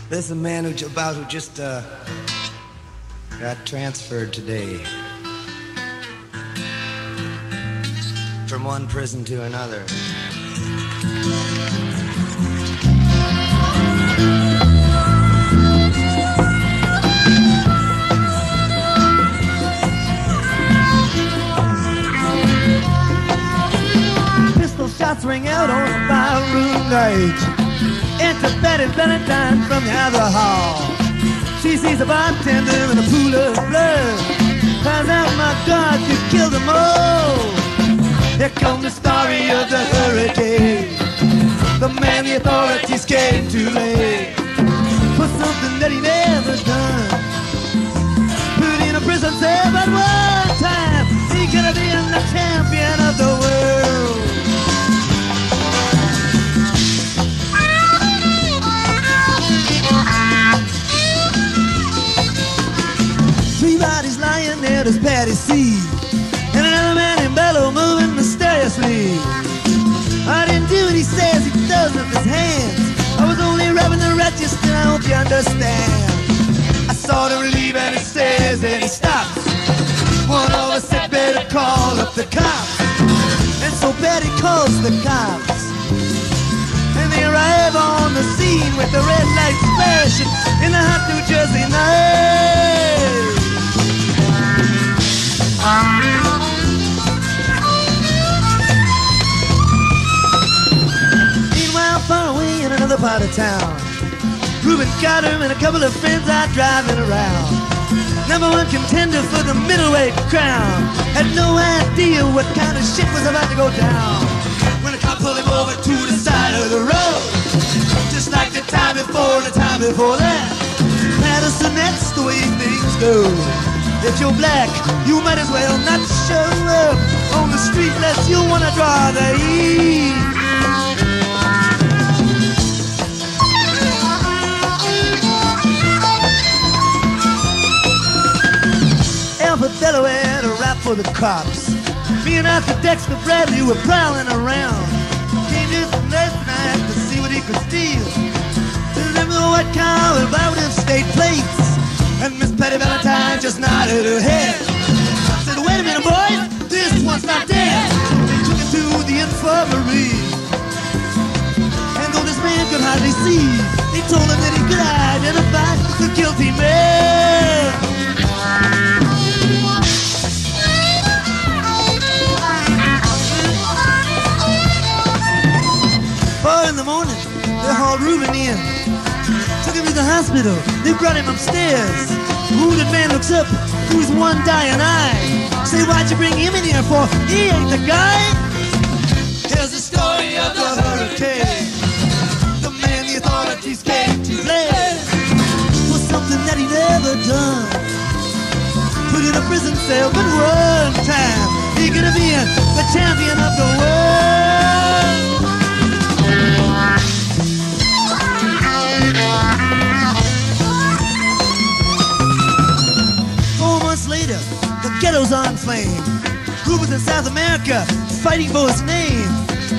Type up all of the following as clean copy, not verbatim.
This is a man who just got transferred today from one prison to another. Pistol shots ring out on the barroom night. Enter Betty Valentine from the other hall. She sees a bartender in a pool of blood. Cries out, my God, you killed them all. Here comes the story of the hurricane. The man the authorities came too late for something that he never done. Put in a prison cell, but one time he could have been the champion of the world. Three bodies lying there as Patty sees, and another man in bellow moving mysteriously. I didn't do what he says, he does with his hands. I was only rubbing the register, I hope you understand. I saw him leave and he says, and he stops. One of us said better call up the cops. And so Betty calls the cops, and they arrive on the scene with the red lights flashing in the hot New Jersey night. Meanwhile, far away in another part of town, Rubin Carter and a couple of friends are driving around. Number one contender for the middleweight crown had no idea what kind of shit was about to go down when a cop pulled him over to the side of the road. Just like the time before that. Patterson, that's the way things go. If you're black, you might as well not show up on the street unless you wanna draw the heat. Alpha Delaware to rap for the cops. Me and Arthur Dexter Bradley were prowling around. Came just last night to see what he could steal. Remember the white car with out-of state plates. And Miss Patty Valentine just nodded her head. Said, wait a minute, boys, this one's not dead. They took him to the infirmary, and though this man could hardly see, they told him that he could identify the guilty man. 4 in the morning, they hauled Rubin in. Took him to the hospital, they brought him upstairs. The wounded man looks up through his one dying eye. Say, why'd you bring him in here for? He ain't the guy. Here's the story of the hurricane. The man the authorities came to blame for something that he never done. Put in a prison cell, but one time he could have been the champion of the world. 4 months later, the ghetto's on flame. Rubin's in South America, fighting for his name.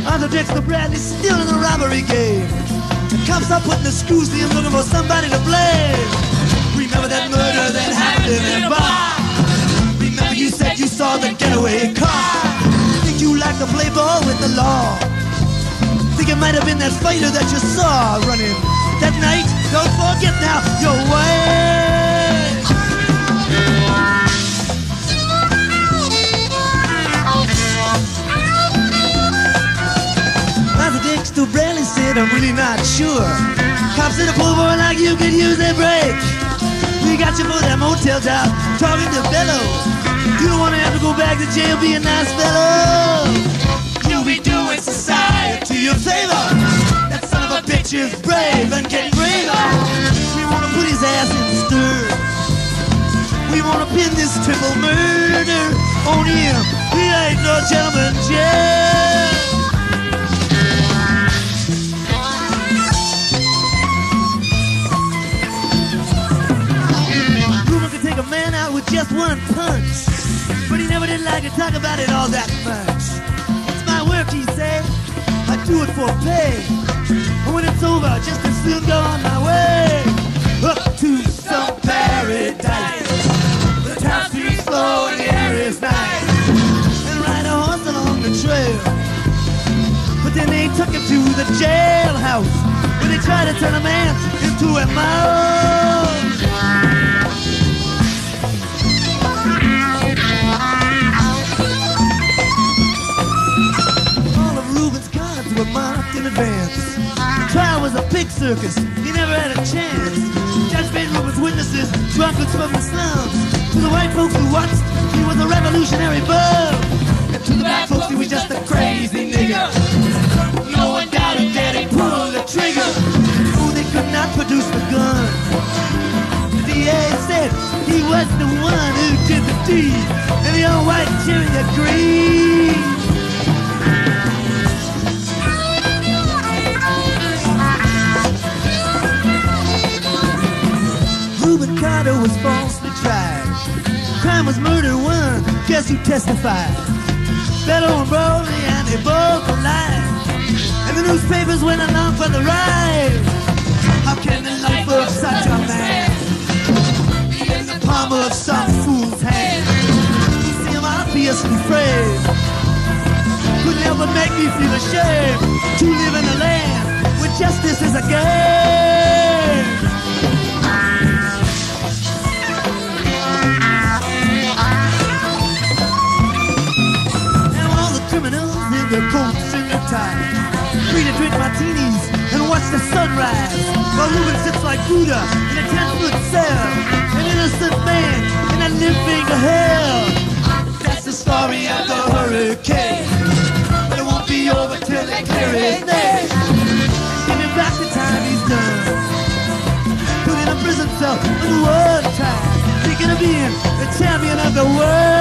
Arthur Dexter Bradley's still in the robbery game. The cops are putting the screws to him, looking for somebody to blame. Remember that murder that happened in a bar? Remember you said you saw the getaway car? Think you like to play ball with the law? Think it might have been that fighter that you saw running that night? Don't forget now, your way. Arthur Dexter Bradley said, I'm really not sure. Cops in a pool boy like you could use their break. We got you for that motel job, talking to Bello. You don't want to have to go back to jail, be a nice fellow. You'll be doing society a favor. That son of a bitch is brave and getting braver. We want to put his ass in stir. We want to pin this triple murder on him. He ain't no gentleman, Jim. Rubin could take a man out with just one punch, but he never did like to talk about it all that much. It's my work, he said. I do it for pay. when it's over, just as soon go on my way up to some paradise. The town streets slow and the air is nice, and ride a horse along the trail. But then they took him to the jailhouse, where they tried to turn a man into a mouse. All of Rubin's cards were marked in advance. The trial was a pig circus, he never had a chance. Judge made Rubin's witnesses drunkards from the slums. To the white folks who watched, he was a revolutionary bum. And to the black folks, he was just a crazy nigger. No one doubted that he pulled the trigger. Oh, they could not produce the gun. The DA said he was the one who did the deed, and the old white jury agreed. Rubin Carter was falsely tried. Crime was murder one. Guess who testified? Bellow and Broly, and they both alive. And the newspapers went along for the ride. How can the life of such a man be in the palm of some fool's hand? You see him obviously afraid. Couldn't help but make me feel ashamed to live in a land where justice is a game. Criminals in their coats and their ties, free to drink martinis and watch the sunrise, while Rubin sits like Buddha in a 10-foot cell, an innocent man in a living hell. That's the story of the hurricane, but it won't be over till they clear his name. Give him back the time he's done, put in a prison cell with one time, thinking of being the champion of the world.